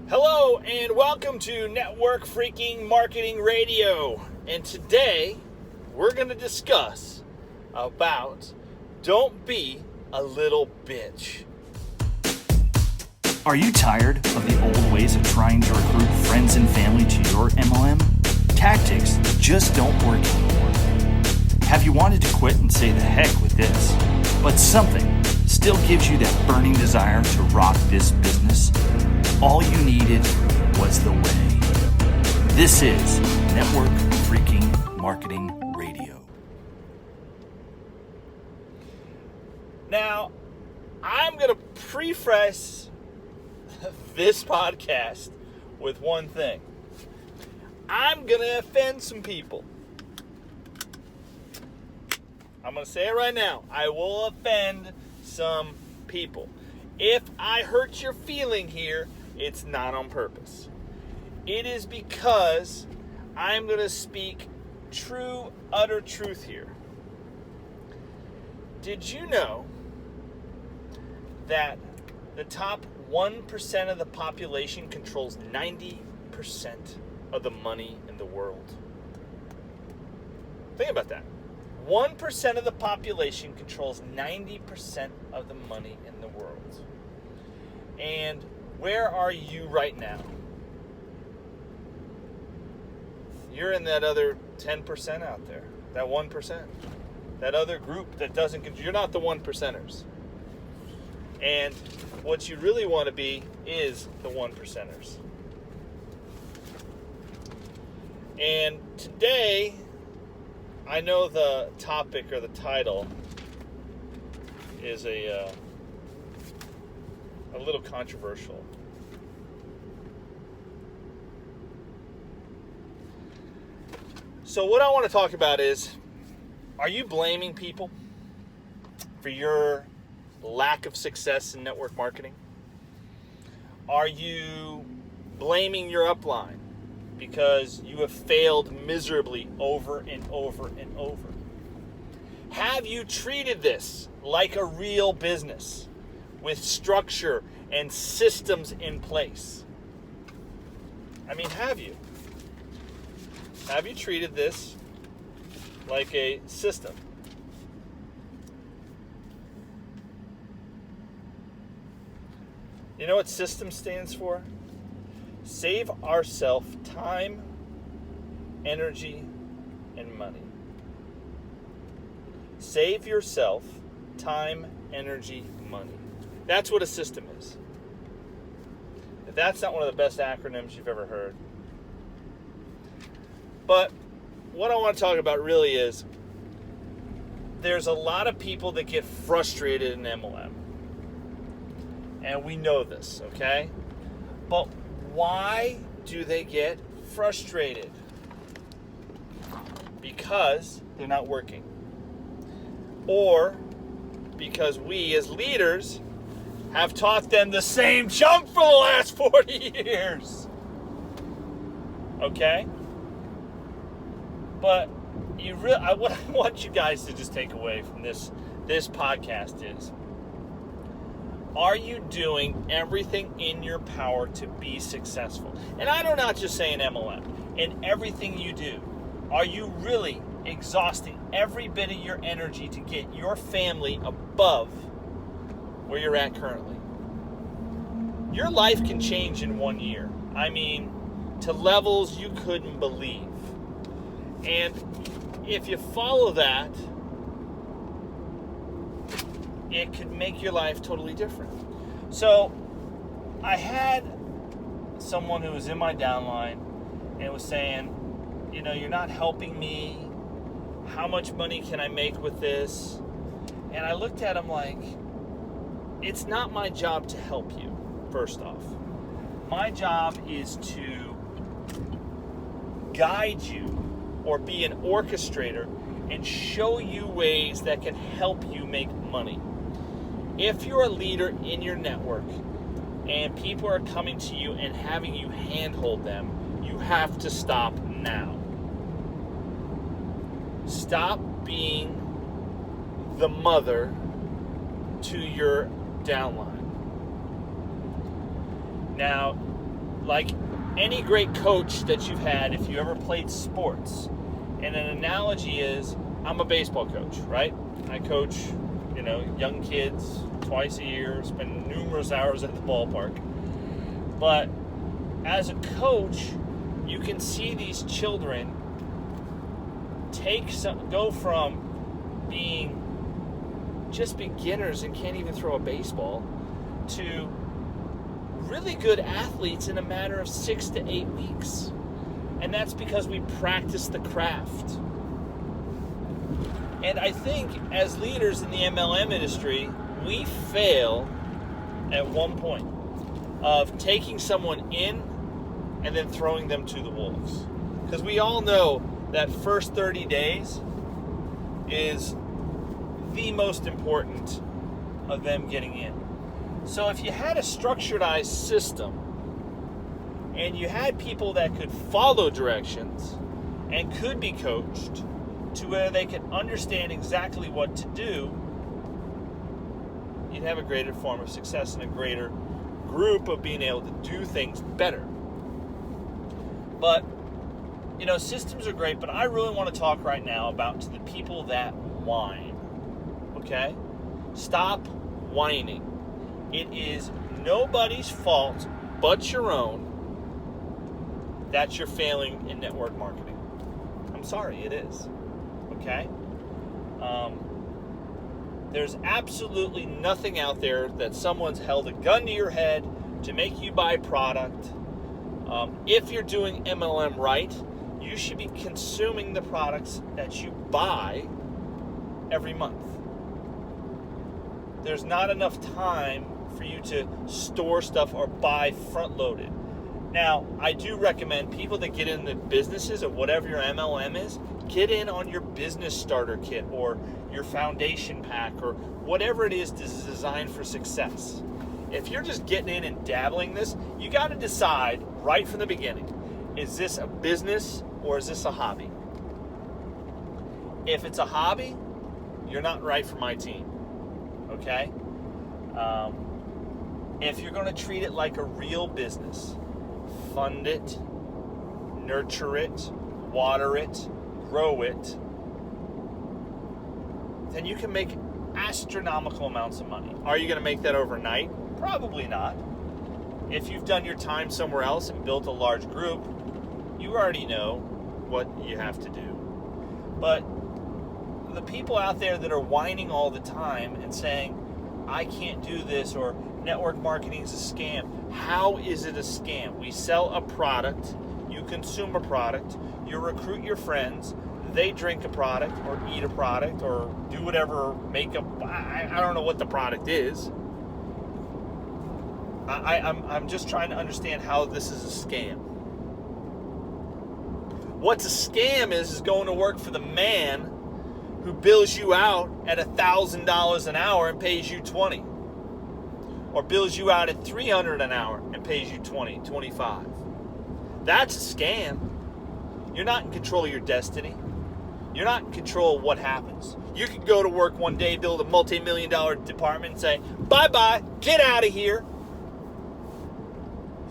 Hello and welcome to Network Freaking Marketing Radio. And today we're going to discuss about don't be a little bitch. Are you tired of the old ways of trying to recruit friends and family to your MLM? Tactics just don't work anymore. Have you wanted to quit and say the heck with this, but something still gives you that burning desire to rock this business? All you needed was the way. This is Network Freaking Marketing Radio. Now, I'm going to preface this podcast with one thing. I'm going to offend some people. I'm going to say it right now. I will offend some people. If I hurt your feeling here, it's not on purpose. It is because I'm going to speak true, utter truth here. Did you know that the top 1% of the population controls 90% of the money in the world? Think about that. 1% of the population controls 90% of the money in the world. And where are you right now? You're in that other 10% out there, that 1%, that other group that doesn't, you're not the 1%ers. And what you really want to be is the 1%ers. And today, I know the topic or the title is a little controversial. So what I want to talk about is, are you blaming people for your lack of success in network marketing? Are you blaming your upline because you have failed miserably over and over and over? Have you treated this like a real business with structure and systems in place? I mean, have you? Have you treated this like a system? You know what system stands for? Save ourselves time, energy, and money. Save yourself time, energy, money. That's what a system is. If that's not one of the best acronyms you've ever heard. But what I want to talk about really is there's a lot of people that get frustrated in MLM. And we know this, okay? But why do they get frustrated? Because they're not working. Or because we as leaders have taught them the same junk for the last 40 years. Okay? But what I want you guys to just take away from this podcast is, are you doing everything in your power to be successful? And I'm not just saying MLM. In everything you do, are you really exhausting every bit of your energy to get your family above where you're at currently? Your life can change in 1 year. I mean, to levels you couldn't believe. And if you follow that, it could make your life totally different. So I had someone who was in my downline and was saying, you're not helping me. How much money can I make with this? And I looked at him like, it's not my job to help you, first off. My job is to guide you or be an orchestrator and show you ways that can help you make money. If you're a leader in your network and people are coming to you and having you handhold them, you have to stop now. Stop being the mother to your downline. Now, like any great coach that you've had, if you ever played sports, and an analogy is, I'm a baseball coach, right? I coach, young kids twice a year, spend numerous hours at the ballpark. But as a coach, you can see these children go from being just beginners and can't even throw a baseball to really good athletes in a matter of 6 to 8 weeks. And that's because we practice the craft. And I think as leaders in the MLM industry, we fail at one point of taking someone in and then throwing them to the wolves. Because we all know that first 30 days is the most important of them getting in. So if you had a structuredized system and you had people that could follow directions and could be coached to where they could understand exactly what to do, you'd have a greater form of success and a greater group of being able to do things better. But, systems are great, but I really want to talk right now about to the people that whine, okay? Stop whining. It is nobody's fault but your own that you're failing in network marketing. I'm sorry, it is, okay? There's absolutely nothing out there that someone's held a gun to your head to make you buy product. If you're doing MLM right, you should be consuming the products that you buy every month. There's not enough time for you to store stuff or buy front-loaded. Now, I do recommend people that get into businesses or whatever your MLM is, get in on your business starter kit or your foundation pack or whatever it is designed for success. If you're just getting in and dabbling this, you got to decide right from the beginning, is this a business or is this a hobby? If it's a hobby, you're not right for my team, okay? If you're going to treat it like a real business, fund it, nurture it, water it, grow it, then you can make astronomical amounts of money. Are you going to make that overnight? Probably not. If you've done your time somewhere else and built a large group, you already know what you have to do. But the people out there that are whining all the time and saying, I can't do this, or network marketing is a scam. How is it a scam? We sell a product, you consume a product, you recruit your friends, they drink a product or eat a product or do whatever makeup. I don't know what the product is. I'm just trying to understand how this is a scam. What's a scam is going to work for the man who bills you out at $1,000 an hour and pays you $20. Or bills you out at $300 an hour and pays you $20, $25. That's a scam. You're not in control of your destiny. You're not in control of what happens. You could go to work one day, build a multi-million-dollar department and say, bye-bye, get out of here.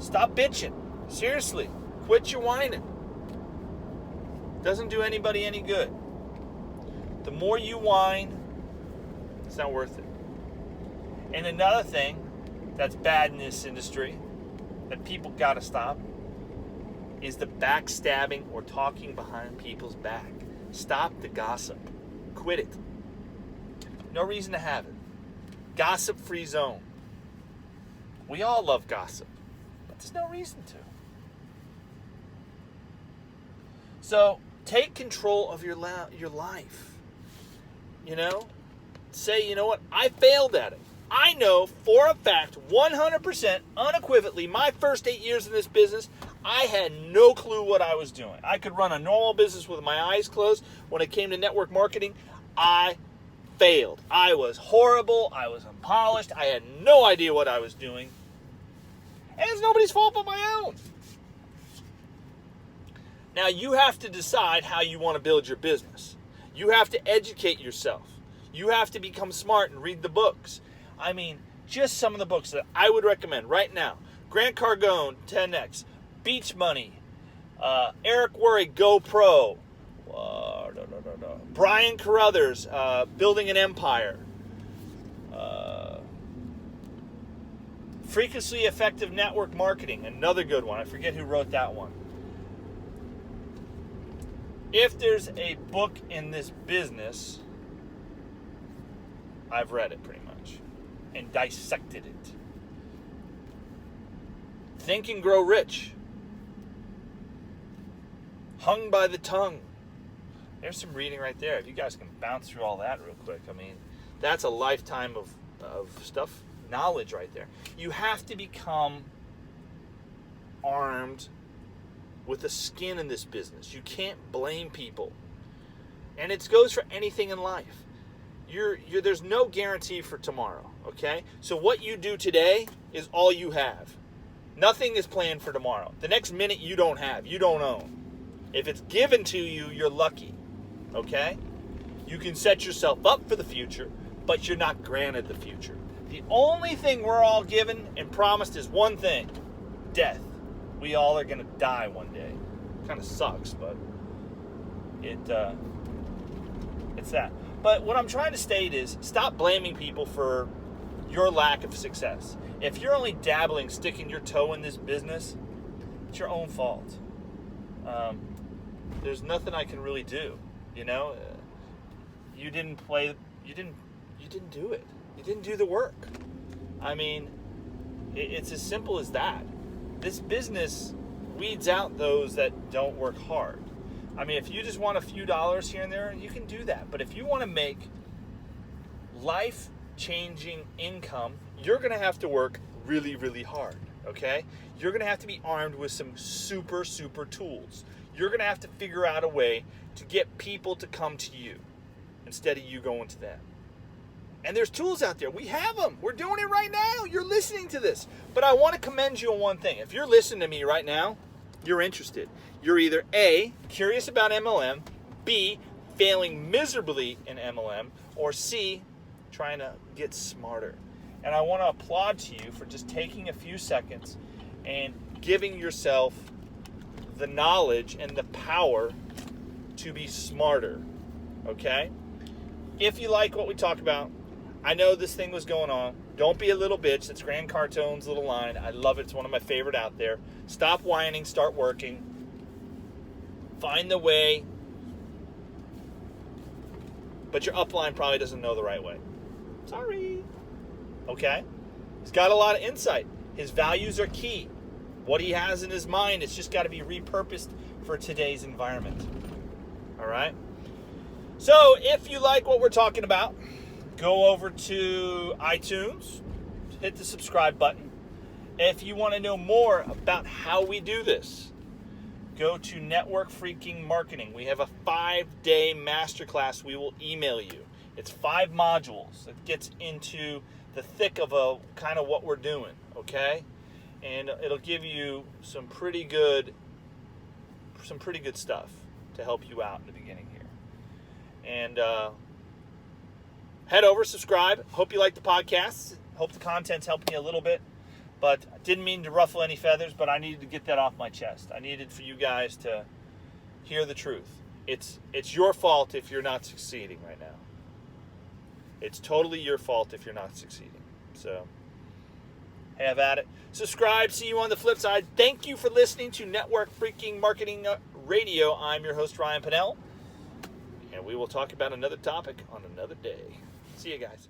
Stop bitching. Seriously, quit your whining. Doesn't do anybody any good. The more you whine, it's not worth it. And another thing that's bad in this industry that people got to stop is the backstabbing or talking behind people's back. Stop the gossip. Quit it. No reason to have it. Gossip-free zone. We all love gossip, but there's no reason to. So take control of your life. Say, you know what? I failed at it. I know for a fact, 100%, unequivocally, my first 8 years in this business, I had no clue what I was doing. I could run a normal business with my eyes closed. When it came to network marketing, I failed. I was horrible. I was unpolished. I had no idea what I was doing. And it's nobody's fault but my own. Now, you have to decide how you want to build your business. You have to educate yourself. You have to become smart and read the books. I mean, just some of the books that I would recommend right now. Grant Cardone, 10X. Beach Money, Eric Worre, GoPro, Brian Carruthers, Building an Empire, Frequently Effective Network Marketing, another good one. I forget who wrote that one. If there's a book in this business, I've read it pretty much and dissected it. Think and Grow Rich. Hung by the Tongue. There's some reading right there. If you guys can bounce through all that real quick, I mean, that's a lifetime of stuff, knowledge right there. You have to become armed with a skin in this business. You can't blame people. And it goes for anything in life. There's no guarantee for tomorrow, okay? So what you do today is all you have. Nothing is planned for tomorrow. The next minute you don't have, you don't own. If it's given to you, you're lucky, okay? You can set yourself up for the future, but you're not granted the future. The only thing we're all given and promised is one thing: death. We all are going to die one day. Kind of sucks, but it's that. But what I'm trying to state is, stop blaming people for your lack of success. If you're only dabbling, sticking your toe in this business, it's your own fault. There's nothing I can really do. You know, you didn't do it. You didn't do the work. I mean, it's as simple as that. This business weeds out those that don't work hard. I mean, if you just want a few dollars here and there, you can do that. But if you want to make life-changing income, you're going to have to work really, really hard, okay? You're going to have to be armed with some super, super tools. You're going to have to figure out a way to get people to come to you instead of you going to them. And there's tools out there. We have them. We're doing it right now. You're listening to this. But I want to commend you on one thing. If you're listening to me right now, you're interested. You're either A, curious about MLM, B, failing miserably in MLM, or C, trying to get smarter. And I want to applaud to you for just taking a few seconds and giving yourself the knowledge and the power to be smarter, okay? If you like what we talk about, I know this thing was going on. Don't be a little bitch. That's Grant Cartone's little line. I love it. It's one of my favorite out there. Stop whining. Start working. Find the way. But your upline probably doesn't know the right way. Sorry. Okay? He's got a lot of insight. His values are key. What he has in his mind, it's just got to be repurposed for today's environment. All right? So if you like what we're talking about, go over to iTunes, hit the subscribe button. If you want to know more about how we do this, go to Network Freaking Marketing. We have a 5-day masterclass we will email you. It's 5 modules. It gets into the thick of a kind of what we're doing, okay? And it'll give you some pretty good stuff to help you out in the beginning here. And head over, subscribe. Hope you like the podcast. Hope the content's helping you a little bit. But I didn't mean to ruffle any feathers, but I needed to get that off my chest. I needed for you guys to hear the truth. It's your fault if you're not succeeding right now. It's totally your fault if you're not succeeding. So, have at it. Subscribe. See you on the flip side. Thank you for listening to Network Freaking Marketing Radio. I'm your host, Ryan Pinnell. And we will talk about another topic on another day. See you guys.